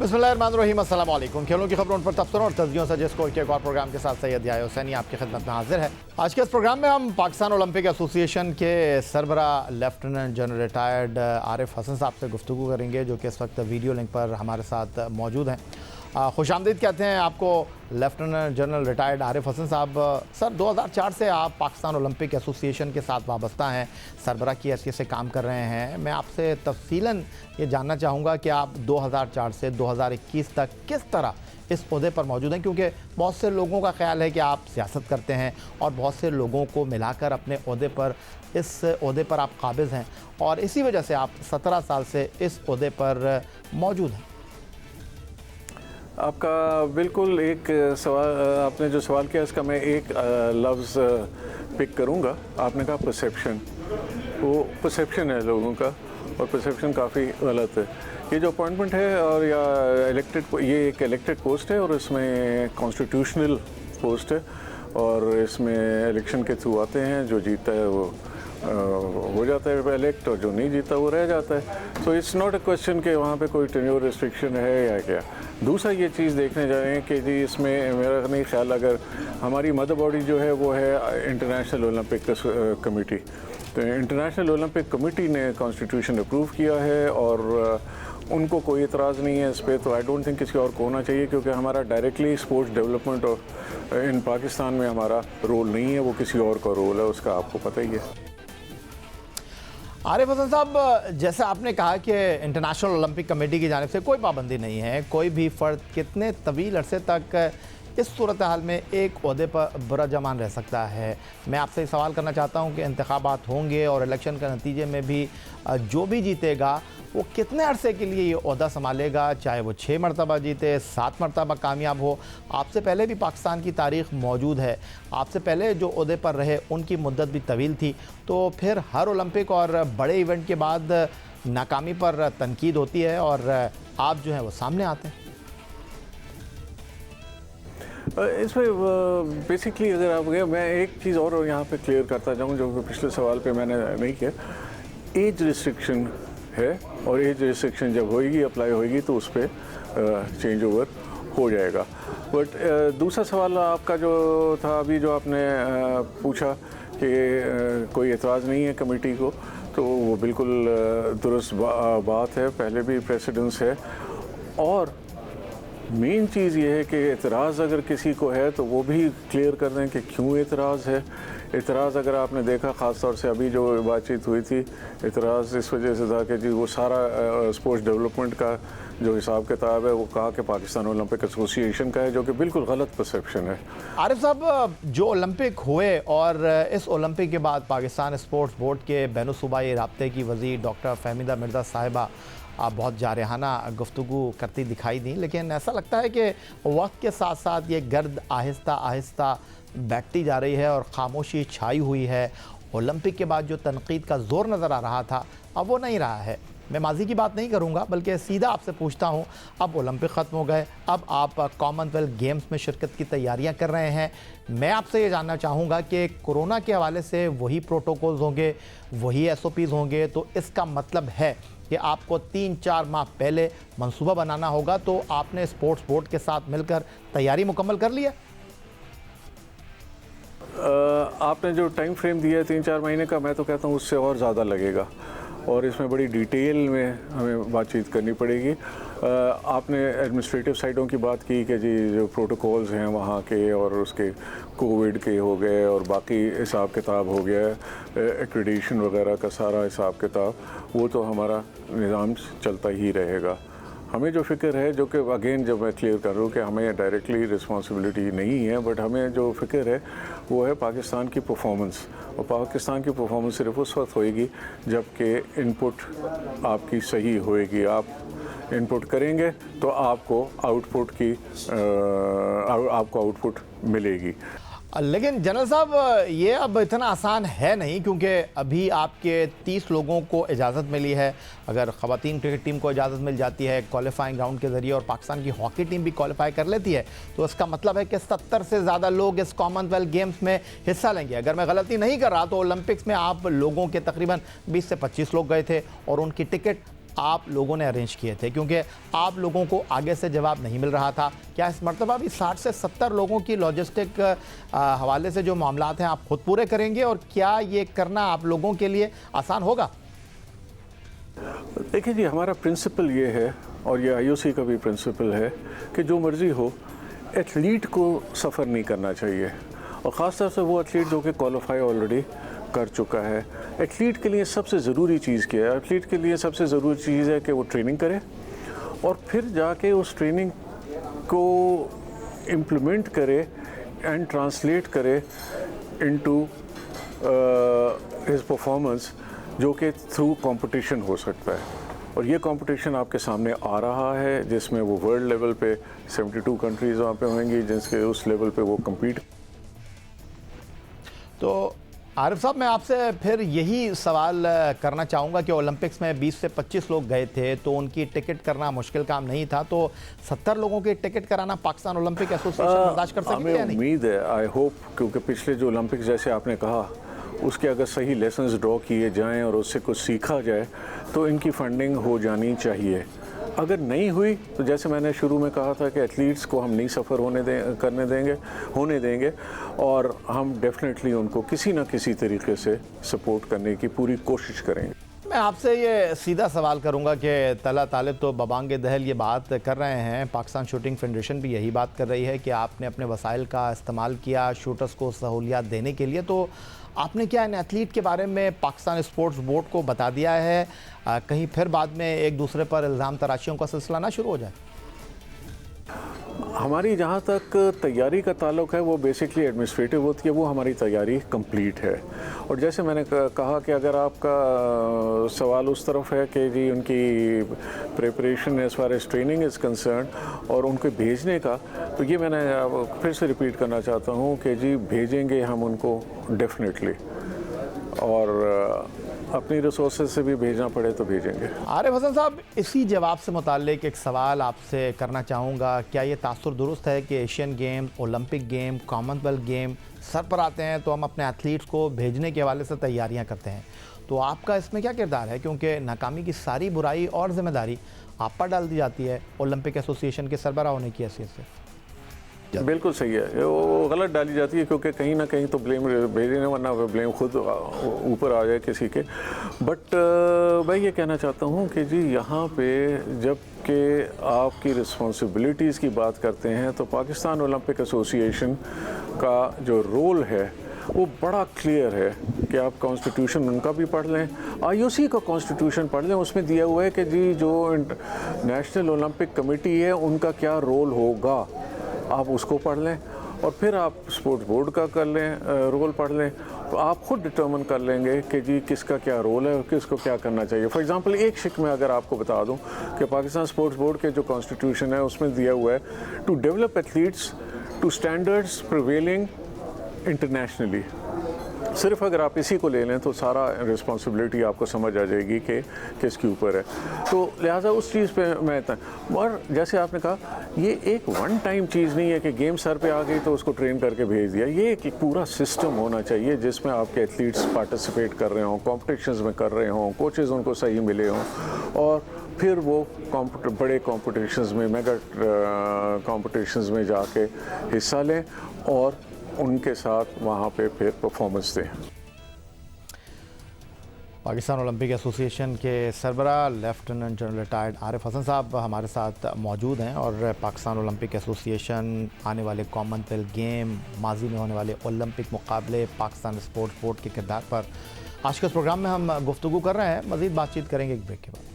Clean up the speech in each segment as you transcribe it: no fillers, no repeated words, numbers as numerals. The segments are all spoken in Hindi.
बिस्मिल्लाहिर्रहमानिर्रहीम, अस्सलाम वालेकुम। खेलों की खबरों पर तबसरों और तस्दीयों से जिसको एक और प्रोग्राम के साथ सैयद याह्या हुसैनी आपकी खिदमत में हाजिर है। आज के इस प्रोग्राम में हम पाकिस्तान ओलंपिक एसोसिएशन के सरबरा lieutenant general retired Arif Hasan sahab से गुफ्तगू करेंगे, जो कि इस वक्त वीडियो लिंक पर हमारे साथ मौजूद हैं। खुशामदीद कहते हैं आपको lieutenant general retired Arif Hasan साहब। सर, 2004 से आप पाकिस्तान ओलंपिक एसोसिएशन के साथ वाबस्ता हैं, सरबरा की हैसियत से काम कर रहे हैं। मैं आपसे तफसीलन ये जानना चाहूँगा कि आप 2004 से 2021 तक किस तरह इस ओहदे पर मौजूद हैं, क्योंकि बहुत से लोगों का ख्याल है कि आप सियासत करते हैं और बहुत से लोगों को मिलाकर अपने ओहदे पर इस ओहदे पर आप काबिज़ हैं और इसी वजह से आप 17 साल से इस ओहदे पर मौजूद हैं। आपका बिल्कुल एक सवाल, आपने जो सवाल किया इसका मैं एक लफ्ज़ पिक करूंगा। आपने कहा परसेप्शन। वो परसेप्शन है लोगों का और परसेप्शन काफ़ी गलत है। ये जो अपॉइंटमेंट है और या ये एक इलेक्टेड पोस्ट है और इसमें कॉन्स्टिट्यूशनल पोस्ट है और इसमें इलेक्शन के थ्रू आते हैं। जो जीतता है वो हो जाता है इलेक्ट और जो नहीं जीता वो रह जाता है। So it's not a question कि वहाँ पे कोई टेन्योर रिस्ट्रिक्शन है या क्या। दूसरा ये चीज़ देखने जाएँ कि जी इसमें मेरा नहीं ख्याल, अगर हमारी मदर बॉडी जो है वो है इंटरनेशनल ओलंपिक कमेटी, तो इंटरनेशनल ओलंपिक कमेटी ने कॉन्स्टिट्यूशन अप्रूव किया है और उनको कोई एतराज़ नहीं है इस पर। तो आई डोंट थिंक किसी और को होना चाहिए, क्योंकि हमारा डायरेक्टली स्पोर्ट्स डेवलपमेंट और इन पाकिस्तान में हमारा रोल नहीं है, वो किसी और का रोल है, उसका आपको पता ही है। आरिफ हसन साहब, जैसे आपने कहा कि इंटरनेशनल ओलंपिक कमेटी की जानिब से कोई पाबंदी नहीं है, कोई भी फ़र्द कितने तवील अरसे तक इस सूरत हाल में एक ओहदे पर बुराजमान रह सकता है। मैं आपसे सवाल करना चाहता हूं कि इंतखाबात होंगे और इलेक्शन के नतीजे में भी जो भी जीतेगा वो कितने अरसे के लिए ये ओहदा संभालेगा, चाहे वो 6 मरतबा जीते, 7 मरतबा कामयाब हो। आपसे पहले भी पाकिस्तान की तारीख़ मौजूद है, आपसे पहले जो ओहदे पर रहे उनकी मुद्दत भी तवील थी। तो फिर हर ओलंपिक और बड़े इवेंट के बाद नाकामी पर तनकीद होती है और आप जो हैं वो सामने आते हैं। इसमें बेसिकली अगर आप गए, मैं एक चीज़ और यहाँ पे क्लियर करता जाऊँ जो पिछले सवाल पे मैंने नहीं किया। एज रिस्ट्रिक्शन है और एज रिस्ट्रिक्शन जब होएगी, अप्लाई होएगी, तो उस पर चेंज ओवर हो जाएगा। बट दूसरा सवाल आपका जो था अभी, जो आपने पूछा कि कोई एतराज़ नहीं है कमेटी को, तो वो बिल्कुल दुरुस्त बात है। पहले भी प्रेसिडेंस है और मेन चीज़ ये है कि एतराज़ अगर किसी को है तो वो भी क्लियर कर दें कि क्यों एतराज़ है। एतराज़ अगर आपने देखा, ख़ास तौर से अभी जो बातचीत हुई थी, एतराज़ इस वजह से था कि जी वो सारा स्पोर्ट्स डेवलपमेंट का जो हिसाब किताब है वो कहा कि पाकिस्तान ओलंपिक एसोसिएशन का है, जो कि बिल्कुल गलत परसेप्शन है। आरिफ साहब, जो ओलंपिक हुए और इस ओलंपिक के बाद पाकिस्तान स्पोर्ट्स बोर्ड के बैनुसूबाई राब्ते की वज़ीर डॉक्टर फहमीदा मिर्ज़ा साहिबा आप बहुत जारहाना गुफ्तगू करती दिखाई दी, लेकिन ऐसा लगता है कि वक्त के साथ साथ ये गर्द आहिस्ता आहिस्ता बैठती जा रही है और ख़ामोशी छाई हुई है। ओलंपिक के बाद जो तनकीद का ज़ोर नज़र आ रहा था अब वो नहीं रहा है। मैं माजी की बात नहीं करूंगा, बल्कि सीधा आपसे पूछता हूं, अब ओलंपिक ख़त्म हो गए, अब आप कॉमनवेल्थ गेम्स में शिरकत की तैयारियां कर रहे हैं। मैं आपसे ये जानना चाहूँगा कि कोरोना के हवाले से वही प्रोटोकॉल्स होंगे, वही SOPs होंगे, तो इसका मतलब है कि आपको 3-4 माह पहले मंसूबा बनाना होगा। तो आपने स्पोर्ट्स बोर्ड के साथ मिलकर तैयारी मुकम्मल कर लिया? आपने जो टाइम फ्रेम दिया है 3-4 महीने का, मैं तो कहता हूँ उससे और ज़्यादा लगेगा और इसमें बड़ी डिटेल में हमें बातचीत करनी पड़ेगी। आपने एडमिनिस्ट्रेटिव साइडों की बात की कि जी जो प्रोटोकॉल्स हैं वहाँ के और उसके कोविड के हो गए और बाकी हिसाब किताब हो गया, एक्रेडिशन वगैरह का सारा हिसाब किताब, वो तो हमारा निज़ाम चलता ही रहेगा। हमें जो फ़िक्र है, जो कि अगेन जब मैं क्लियर कर रहा हूँ कि हमें डायरेक्टली रिस्पॉन्सिबिलिटी नहीं है, बट हमें जो फ़िक्र है वो है पाकिस्तान की परफॉर्मेंस। और पाकिस्तान की परफॉर्मेंस सिर्फ उस वक्त होएगी जबकि इनपुट आपकी सही होएगी। आप इनपुट करेंगे तो आपको आउटपुट मिलेगी। लेकिन जनरल साहब, ये अब इतना आसान है नहीं, क्योंकि अभी आपके 30 लोगों को इजाज़त मिली है। अगर ख़वातीन क्रिकेट टीम को इजाज़त मिल जाती है क्वालिफाइंग राउंड के ज़रिए और पाकिस्तान की हॉकी टीम भी क्वालिफाई कर लेती है, तो इसका मतलब है कि 70 से ज़्यादा लोग इस कॉमनवेल्थ गेम्स में हिस्सा लेंगे। अगर मैं गलती नहीं कर रहा तो ओलंपिक्स में आप लोगों के तकरीबन 20 से 25 लोग गए थे और उनकी टिकट आप लोगों ने अरेंज किए थे, क्योंकि आप लोगों को आगे से जवाब नहीं मिल रहा था। क्या इस मरतबा भी 60 से 70 लोगों की लॉजिस्टिक हवाले से जो मामलात हैं आप खुद पूरे करेंगे, और क्या ये करना आप लोगों के लिए आसान होगा? देखिए जी, हमारा प्रिंसिपल ये है, और ये आईओसी का भी प्रिंसिपल है, कि जो मर्ज़ी हो एथलीट को सफ़र नहीं करना चाहिए, और ख़ास तौर से वो एथलीट जो कि क्वालिफाई ऑलरेडी कर चुका है। एथलीट के लिए सबसे ज़रूरी चीज़ क्या है? एथलीट के लिए सबसे ज़रूरी चीज़ है कि वो ट्रेनिंग करे, और फिर जाके उस ट्रेनिंग को इम्प्लीमेंट करे एंड ट्रांसलेट करे इनटू हिज परफॉर्मेंस, जो कि थ्रू कंपटीशन हो सकता है। और ये कंपटीशन आपके सामने आ रहा है, जिसमें वो वर्ल्ड लेवल पे 72 कंट्रीज़ वहाँ पे होंगी, जिसके उस लेवल पे वो कम्पीट। तो आरिफ साहब, मैं आपसे फिर यही सवाल करना चाहूँगा कि ओलंपिक्स में 20 से 25 लोग गए थे, तो उनकी टिकट करना मुश्किल काम नहीं था, तो 70 लोगों की टिकट कराना पाकिस्तान ओलंपिक एसोसिएशन बर्दाश्त कर सकती है या नहीं? उम्मीद है, आई होप, क्योंकि पिछले जो ओलंपिक्स जैसे आपने कहा उसके अगर सही लेसन्स ड्रॉ किए जाएं और उससे कुछ सीखा जाए तो इनकी फंडिंग हो जानी चाहिए। अगर नहीं हुई तो जैसे मैंने शुरू में कहा था कि एथलीट्स को हम नहीं सफ़र होने देंगे, और हम डेफिनेटली उनको किसी ना किसी तरीके से सपोर्ट करने की पूरी कोशिश करेंगे। मैं आपसे ये सीधा सवाल करूंगा कि तला तालिब तो बबांग दहल ये बात कर रहे हैं, पाकिस्तान शूटिंग फेडरेशन भी यही बात कर रही है कि आपने अपने वसाइल का इस्तेमाल किया शूटर्स को सहूलियात देने के लिए, तो आपने क्या इन एथलीट के बारे में पाकिस्तान स्पोर्ट्स बोर्ड को बता दिया है? कहीं फिर बाद में एक दूसरे पर इल्ज़ाम तराशियों का सिलसिला ना शुरू हो जाए? हमारी जहाँ तक तैयारी का ताल्लुक है वो बेसिकली एडमिनिस्ट्रेटिव होती है, वो हमारी तैयारी कंप्लीट है। और जैसे मैंने कहा कि अगर आपका सवाल उस तरफ है कि जी उनकी preparation as far as training is concern और उनको भेजने का, तो ये मैंने फिर से रिपीट करना चाहता हूँ कि जी भेजेंगे हम उनको डेफिनेटली, और अपनी रिसोर्सेज से भी भेजना पड़े तो भेजेंगे। आरिफ हसन साहब, इसी जवाब से मुताल्लिक एक सवाल आपसे करना चाहूँगा। क्या ये तासुर दुरुस्त है कि Asian game, Olympic game, Commonwealth game sir पर आते हैं तो हम अपने एथलीट्स को भेजने के हवाले से तैयारियां करते हैं, तो आपका इसमें क्या किरदार है? क्योंकि नाकामी की सारी बुराई और ज़िम्मेदारी आप पर डाल दी जाती है ओलंपिक एसोसिएशन के सरबरा होने की हैसियत से। बिल्कुल सही है, वो गलत डाली जाती है, क्योंकि कहीं ना कहीं तो ब्लेम भेजने, वरना ब्लेम खुद ऊपर आ जाए किसी के। बट मैं ये कहना चाहता हूँ कि जी यहाँ पे जब कि आपकी रिस्पॉन्सिबिलिटीज़ की बात करते हैं तो पाकिस्तान ओलंपिक एसोसिएशन का जो रोल है वो बड़ा क्लियर है कि आप कॉन्स्टिट्यूशन उनका भी पढ़ लें, आईओसी का कॉन्स्टिट्यूशन पढ़ लें। उसमें दिया हुआ है कि जी जो नेशनल ओलंपिक कमेटी है उनका क्या रोल होगा, आप उसको पढ़ लें, और फिर आप स्पोर्ट्स बोर्ड का कर लें, रोल पढ़ लें, तो आप खुद डिटर्मिन कर लेंगे कि जी किसका क्या रोल है और किसको क्या करना चाहिए। फॉर एग्जांपल एक शिक में अगर आपको बता दूं कि पाकिस्तान स्पोर्ट्स बोर्ड के जो कॉन्स्टिट्यूशन है उसमें दिया हुआ है to develop athletes to standards prevailing internationally. सिर्फ अगर आप इसी को ले लें तो सारा रिस्पॉन्सिबिलिटी आपको समझ आ जाएगी कि किसके ऊपर है। तो लिहाजा उस चीज़ पे मैं और जैसे आपने कहा ये एक वन टाइम चीज़ नहीं है कि गेम सर पे आ गई तो उसको ट्रेन करके भेज दिया। ये एक पूरा सिस्टम होना चाहिए जिसमें आपके एथलीट्स पार्टिसिपेट कर रहे हों, कॉम्पिटिशन्स में कर रहे हों, कोचेज़ उनको सही मिले हों, और फिर वो बड़े कॉम्पिटिशन्स में, मेगा कॉम्पिटिशन्स में जाके हिस्सा लें और उनके साथ वहाँ पे फिर परफॉर्मेंस दें। पाकिस्तान ओलंपिक एसोसिएशन के सरबरा lieutenant general retired Arif Hasan sahab हमारे साथ मौजूद हैं, और पाकिस्तान ओलंपिक एसोसिएशन, आने वाले कॉमनवेल्थ गेम, माजी में होने वाले ओलंपिक मुकाबले, पाकिस्तान स्पोर्ट्स बोर्ड के किरदार पर आज के इस प्रोग्राम में हम गुफ्तगू कर रहे हैं। मज़ीद बातचीत करेंगे एक ब्रेक के बाद।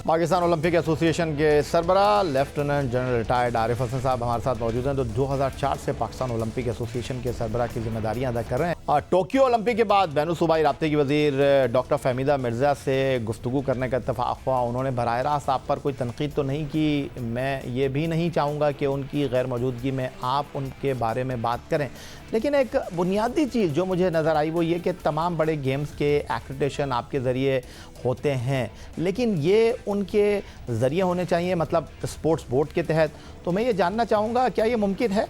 पाकिस्तान ओलंपिक एसोसिएशन के सरबरा lieutenant general retired Arif Hasan sahab हमारे साथ मौजूद हैं, तो 2004 से पाकिस्तान ओलंपिक एसोसिएशन के सरबरा की जिम्मेदारियां अदा कर रहे हैं। टोक्यो ओलंपिक के बाद बैनुल सूबाई राब्ते की वज़ीर डॉक्टर फहमीदा मिर्ज़ा से गुफ्तगू करने का इत्तफाक़ हुआ। उन्होंने बराह रास्त आप पर कोई तनकीद तो नहीं की, मैं ये भी नहीं चाहूँगा कि उनकी गैर मौजूदगी में आप उनके बारे में बात करें, लेकिन एक बुनियादी चीज़ जो मुझे नज़र आई वो ये कि तमाम बड़े गेम्स के एक्रेडिटेशन आपके ज़रिए होते हैं, लेकिन ये उनके ज़रिए होने चाहिए, मतलब स्पोर्ट्स बोर्ड के तहत। तो मैं ये जानना चाहूँगा क्या ये मुमकिन है?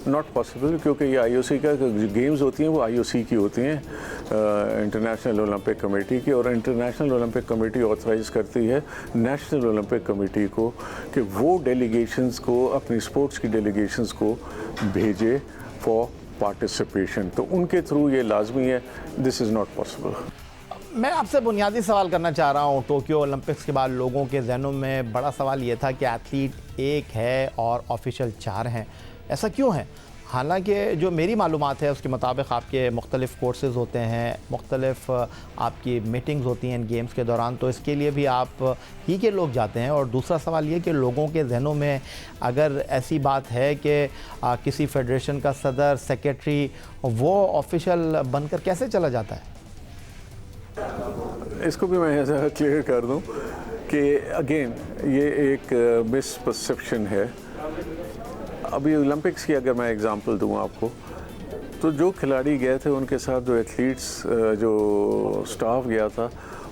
नॉट पॉसिबल, क्योंकि ये आईओसी का जो गेम्स होती हैं वो आईओसी की होती हैं, इंटरनेशनल ओलंपिक कमेटी की, और इंटरनेशनल ओलंपिक कमेटी ऑथराइज करती है नेशनल ओलंपिक कमेटी को कि वो डेलीगेशंस को, अपनी स्पोर्ट्स की डेलीगेशंस को भेजे फॉर पार्टिसिपेशन। तो उनके थ्रू ये लाजमी है, दिस इज़ नॉट पॉसिबल। मैं आपसे बुनियादी सवाल करना चाह रहा हूँ। टोक्यो ओलंपिक्स के बाद लोगों के जहनों में बड़ा सवाल ये था कि एथलीट एक है और ऑफिशियल 4 हैं, ऐसा क्यों है? हालांकि जो मेरी मालूमात है उसके मुताबिक आपके मुख्तलिफ़ कोर्सेज़ होते हैं, मुख्तलिफ़ आपकी मीटिंग्स होती हैं इन गेम्स के दौरान, तो इसके लिए भी आप ही के लोग जाते हैं। और दूसरा सवाल ये कि लोगों के जहनों में अगर ऐसी बात है कि किसी फेडरेशन का सदर, सेक्रेटरी वो ऑफिशियल बनकर कैसे चला जाता है? इसको भी मैं ऐसा क्लियर कर दूं कि अगेन ये एक मिसपरसेप्शन है। अभी ओलंपिक्स की अगर मैं एग्जांपल दूं आपको, तो जो खिलाड़ी गए थे उनके साथ जो एथलीट्स, जो स्टाफ गया था,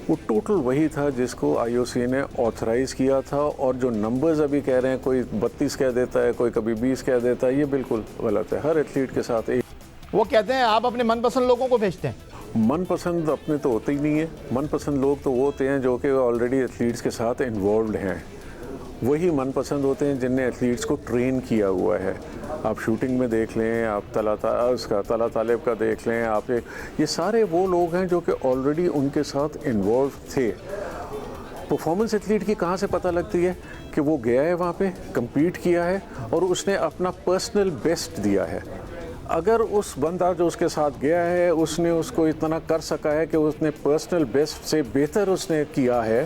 वो टोटल वही था जिसको आईओसी ने ऑथराइज़ किया था। और जो नंबर्स अभी कह रहे हैं, कोई 32 कह देता है, कोई कभी 20 कह देता है, ये बिल्कुल गलत है। हर एथलीट के साथ एक, वो कहते हैं आप अपने मनपसंद लोगों को भेजते हैं। मनपसंद अपने तो होते ही नहीं है। मनपसंद लोग तो वो होते हैं जो कि ऑलरेडी एथलीट्स के साथ इन्वॉल्व हैं। वही मनपसंद होते हैं जिनने एथलीट्स को ट्रेन किया हुआ है। आप शूटिंग में देख लें, आप तला तालिब का देख लें, आप ये सारे वो लोग हैं जो कि ऑलरेडी उनके साथ इन्वॉल्व थे। परफॉर्मेंस एथलीट की कहाँ से पता लगती है? कि वो गया है वहाँ पे, कम्पीट किया है और उसने अपना पर्सनल बेस्ट दिया है। अगर उस बंदा जो उसके साथ गया है उसने उसको इतना कर सका है कि उसने पर्सनल बेस्ट से बेहतर उसने किया है,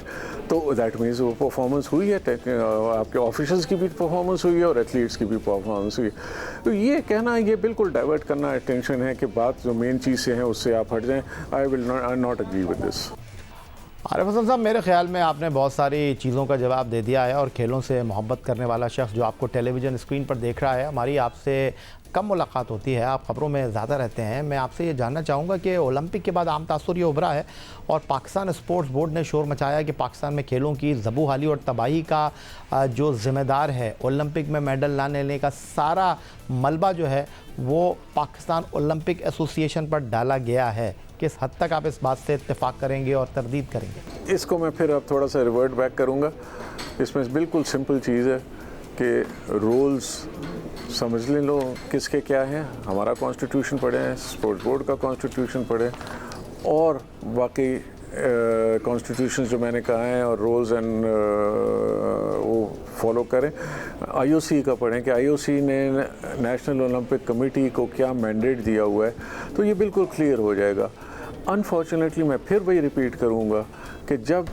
तो दैट मीन्स वो परफॉर्मेंस हुई है। आपके ऑफिशियल्स की भी परफॉर्मेंस हुई है और एथलीट्स की भी परफॉर्मेंस हुई है। तो ये कहना, ये बिल्कुल डाइवर्ट करना अटेंशन है कि बात जो मेन चीज़ से है उससे आप हट जाएं। I will not agree with this. Arif Hasan साहब, मेरे ख्याल में आपने बहुत सारी चीज़ों का जवाब दे दिया है और खेलों से मोहब्बत करने वाला शख्स जो आपको टेलीविज़न स्क्रीन पर देख रहा है, हमारी आपसे कम मुलाकात होती है, आप ख़बरों में ज़्यादा रहते हैं। मैं आपसे ये जानना चाहूँगा कि ओलंपिक के बाद आम तासुर ये उभरा है और पाकिस्तान स्पोर्ट्स बोर्ड ने शोर मचाया कि पाकिस्तान में खेलों की ज़बूहाली और तबाही का जो ज़िम्मेदार है, ओलंपिक में मेडल ना लेने का सारा मलबा जो है वो पाकिस्तान ओलंपिक एसोसिएशन पर डाला गया है। किस हद तक आप इस बात से इत्तेफाक करेंगे और तरदीद करेंगे? इसको मैं फिर अब थोड़ा सा रिवर्ट बैक करूँगा। इसमें बिल्कुल सिंपल चीज़ है कि रूल्स समझ लें लो किसके क्या हैं। हमारा कॉन्स्टिट्यूशन पढ़ें, स्पोर्ट्स बोर्ड का कॉन्स्टिट्यूशन पढ़ें और बाकी कॉन्स्टिट्यूशन जो मैंने कहा है और रूल्स एंड वो फॉलो करें। आईओसी का पढ़ें कि आईओसी ने नेशनल ओलंपिक कमेटी को क्या मैंडेट दिया हुआ है, तो ये बिल्कुल क्लियर हो जाएगा। अनफॉर्चुनेटली मैं फिर वही रिपीट करूँगा कि जब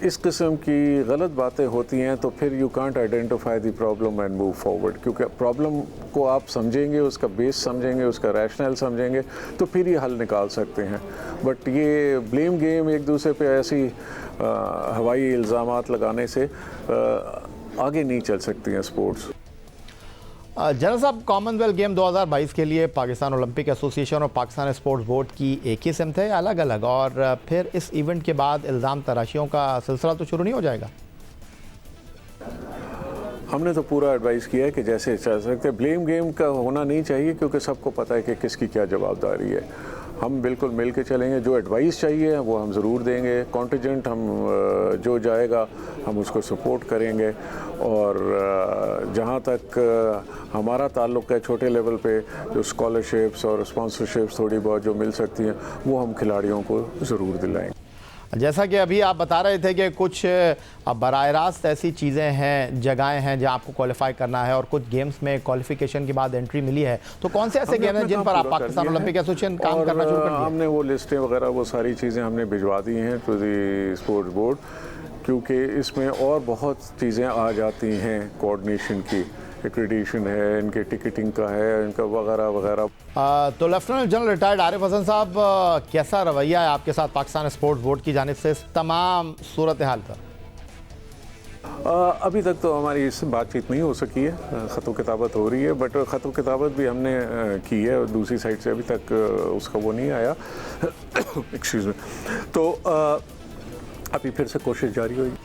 इस किस्म की गलत बातें होती हैं तो फिर you can't identify the problem and move forward, क्योंकि प्रॉब्लम को आप समझेंगे, उसका बेस समझेंगे, उसका रैशनल समझेंगे तो फिर ये हल निकाल सकते हैं। बट ये ब्लेम गेम, एक दूसरे पे ऐसी हवाई इल्ज़ामात लगाने से आगे नहीं चल सकती हैं स्पोर्ट्स। जनरल साहब, कॉमनवेल्थ गेम 2022 के लिए पाकिस्तान ओलंपिक एसोसिएशन और पाकिस्तान स्पोर्ट्स बोर्ड की एक ही सिमत है, अलग अलग? और फिर इस इवेंट के बाद इल्ज़ाम तराशियों का सिलसिला तो शुरू नहीं हो जाएगा? हमने तो पूरा एडवाइस किया है कि जैसे चल सकते। ब्लेम गेम का होना नहीं चाहिए क्योंकि सबको पता है कि किसकी क्या जवाबदारी है। हम बिल्कुल मिल के चलेंगे, जो एडवाइस चाहिए वो हम ज़रूर देंगे। कॉन्टिजेंट हम जो जाएगा हम उसको सपोर्ट करेंगे और जहाँ तक हमारा ताल्लुक़ है छोटे लेवल पे जो स्कॉलरशिप्स और स्पॉन्सरशिप्स थोड़ी बहुत जो मिल सकती हैं वो हम खिलाड़ियों को ज़रूर दिलाएंगे। जैसा कि अभी आप बता रहे थे कि कुछ बराह रास्त ऐसी चीज़ें हैं, जगहें हैं जहाँ आपको क्वालिफाई करना है और कुछ गेम्स में क्वालिफिकेशन के बाद एंट्री मिली है, तो कौन से ऐसे गेम हैं जिन पर आप पाकिस्तान ओलंपिक एसोसिएशन काम करना शुरू कर दिया? हमने वो लिस्टें वगैरह वो सारी चीज़ें हमने भिजवा दी हैं टू दी स्पोर्ट्स बोर्ड, क्योंकि इसमें और बहुत चीज़ें आ जाती हैं। कोऑर्डिनेशन की एक्रेडिटेशन है, इनके टिकटिंग का है, इनका वगैरह वगैरह। तो lieutenant general retired Arif Hasan साहब, कैसा रवैया है आपके साथ पाकिस्तान स्पोर्ट्स बोर्ड की जानिब से इस तमाम सूरत हाल पर? अभी तक तो हमारी इससे बातचीत नहीं हो सकी है, ख़त किताबत हो रही है, बट ख़त किताबत भी हमने की है और दूसरी साइड से अभी तक उसका वो नहीं आया। Excuse me. तो अभी फिर से कोशिश जारी होगी।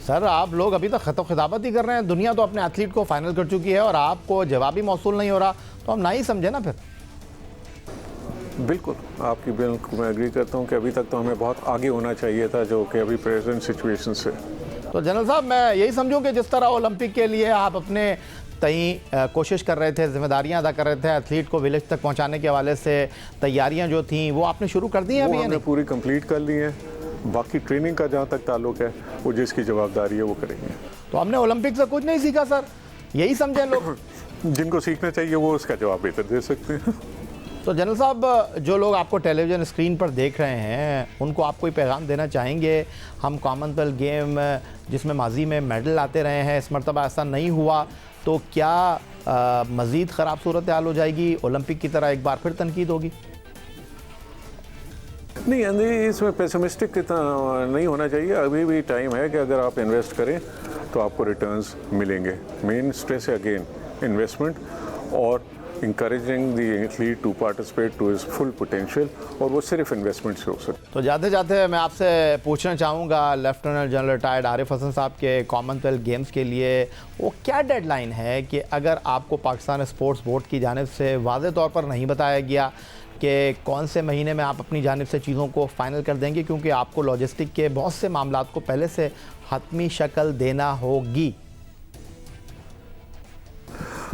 सर, आप लोग अभी तक ख़त खिताबत ही कर रहे हैं। दुनिया तो अपने एथलीट को फाइनल कर चुकी है और आपको जवाब ही मौसूल नहीं हो रहा। तो हम ना ही समझे ना फिर। बिल्कुल, आपकी बिल्कुल मैं एग्री करता हूँ कि अभी तक तो हमें बहुत आगे होना चाहिए था, जो कि अभी प्रेजेंट सिचुएशन से। तो जनरल साहब, मैं यही समझूं कि जिस तरह ओलंपिक के लिए आप अपने तई कोशिश कर रहे थे, जिम्मेदारियां अदा कर रहे थे, एथलीट को विलेज तक पहुंचाने के हवाले से तैयारियां जो थी वो आपने शुरू कर दी हैं अभी? वो हमने पूरी कंप्लीट कर ली है। बाकी ट्रेनिंग का जहाँ तक ताल्लुक है, वो जिसकी जवाबदारी है वो करेंगे। तो हमने ओलंपिक से कुछ नहीं सीखा सर, यही समझे लोग? जिनको सीखना चाहिए वो उसका जवाब बेहतर दे सकते हैं। तो जनरल साहब, जो लोग आपको टेलीविज़न स्क्रीन पर देख रहे हैं उनको आप कोई पैगाम देना चाहेंगे? हम कॉमनवेल्थ गेम जिसमें माजी में मेडल लाते रहे हैं, इस मरतबा ऐसा नहीं हुआ, तो क्या मज़ीद ख़राब सूरत हाल हो जाएगी? ओलंपिक की तरह एक बार फिर तनकीद होगी? नहीं, इसमें पेसिमिस्टिक इतना नहीं होना चाहिए। अभी भी टाइम है कि अगर आप इन्वेस्ट करें तो आपको रिटर्न्स मिलेंगे। मेन स्ट्रेस है अगेन इन्वेस्टमेंट और encouraging the athlete to participate to his full potential, और वो सिर्फ इन्वेस्टमेंट से हो सकता है। तो जाते जाते मैं आपसे पूछना चाहूँगा, lieutenant general retired Arif Hasan साहब के कॉमनवेल्थ गेम्स के लिए वो क्या डेडलाइन है कि अगर आपको पाकिस्तान स्पोर्ट्स बोर्ड की जानिब से वाज़े तौर पर नहीं बताया गया कि कौन से महीने में आप अपनी जानिब से चीज़ों को फ़ाइनल कर देंगे, क्योंकि आपको लॉजिस्टिक के बहुत से मामलात को पहले से हतमी शक्ल देना होगी?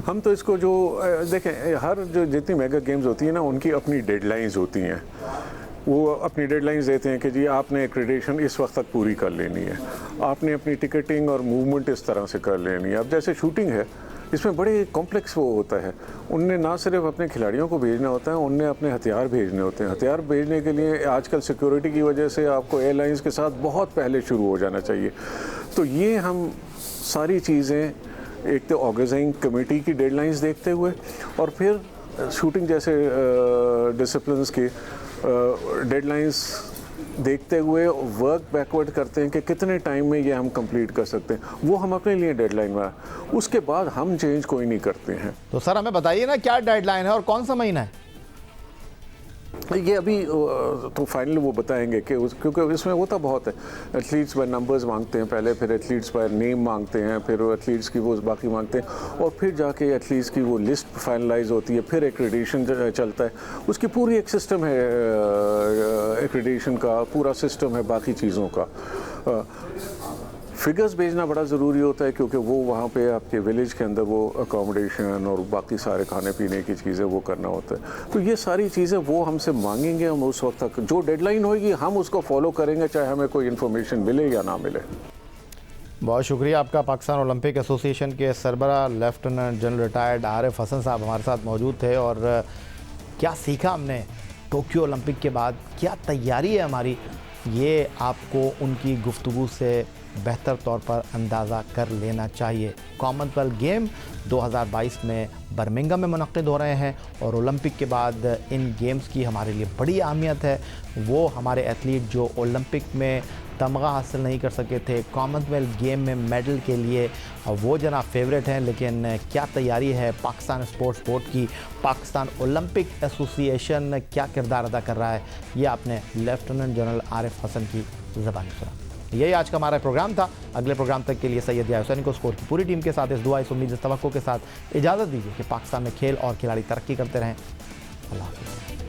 हम तो इसको जो देखें, हर जो जितनी मेगा गेम्स होती हैं ना, उनकी अपनी डेडलाइंस होती हैं। वो अपनी डेडलाइंस देते हैं कि जी आपने एक्रेडिटेशन इस वक्त तक पूरी कर लेनी है, आपने अपनी टिकटिंग और मूवमेंट इस तरह से कर लेनी है। अब जैसे शूटिंग है, इसमें बड़े कॉम्प्लेक्स वो होता है। उनने ना सिर्फ अपने खिलाड़ियों को भेजना होता है, उनने अपने हथियार भेजने होते हैं। हथियार भेजने के लिए आजकल सिक्योरिटी की वजह से आपको एयरलाइंस के साथ बहुत पहले शुरू हो जाना चाहिए। तो ये हम सारी चीज़ें एक तो ऑर्गेनाइजिंग कमेटी की डेडलाइंस देखते हुए और फिर शूटिंग जैसे डिसिप्लिन्स की डेडलाइंस देखते हुए वर्क बैकवर्ड करते हैं कि कितने टाइम में ये हम कंप्लीट कर सकते हैं। वो हम अपने लिए डेडलाइन में, उसके बाद हम चेंज कोई नहीं करते हैं। तो सर हमें बताइए ना, क्या डेडलाइन है और कौन सा महीना है? ये अभी तो फाइनली वो बताएंगे कि क्योंकि इसमें होता बहुत है। एथलीट्स बाय नंबर्स मांगते हैं पहले, फिर एथलीट्स बाय नेम मांगते हैं, फिर एथलीट्स की वो बाकी मांगते हैं, और फिर जाके एथलीट्स की वो लिस्ट फाइनलाइज होती है, फिर एक्रेडिटेशन चलता है। उसकी पूरी एक सिस्टम है, एक्रेडिटेशन का पूरा सिस्टम है, बाकी चीज़ों का। फिगर्स भेजना बड़ा ज़रूरी होता है, क्योंकि वो वहाँ पे आपके विलेज के अंदर वो अकोमोडेशन और बाकी सारे खाने पीने की चीज़ें वो करना होता है। तो ये सारी चीज़ें वो हमसे मांगेंगे, हम उस वक्त तक जो डेडलाइन होगी हम उसको फॉलो करेंगे, चाहे हमें कोई इन्फॉर्मेशन मिले या ना मिले। बहुत शुक्रिया आपका। पाकिस्तान ओलंपिक एसोसिएशन के सरबरा lieutenant general retired Arif Hasan sahab हमारे साथ मौजूद थे। और क्या सीखा हमने टोक्यो ओलंपिक के बाद, क्या तैयारी है हमारी, ये आपको उनकी गुफ्तगू से बेहतर तौर पर अंदाज़ा कर लेना चाहिए। कॉमनवेल्थ गेम 2022 में बर्मिंघम में मुनक्किद हो रहे हैं और ओलंपिक के बाद इन गेम्स की हमारे लिए बड़ी अहमियत है। वो हमारे एथलीट जो ओलंपिक में तमगा हासिल नहीं कर सके थे, कॉमनवेल्थ गेम में मेडल के लिए वो जना फेवरेट हैं। लेकिन क्या तैयारी है पाकिस्तान स्पोर्ट्स बोर्ड की, पाकिस्तान ओलंपिक एसोसिएशन क्या किरदार अदा कर रहा है, ये आपने लेफ्टिनेंट जनरल आरिफ हसन की ज़बानी सुना। यही आज का हमारा प्रोग्राम था। अगले प्रोग्राम तक के लिए सैयद या हुसैन को स्कोर की पूरी टीम के साथ इस दुआ, इस उम्मीद, इस तवक्को के साथ इजाज़त दीजिए कि पाकिस्तान में खेल और खिलाड़ी तरक्की करते रहें। अल्लाह हाफ़िज़।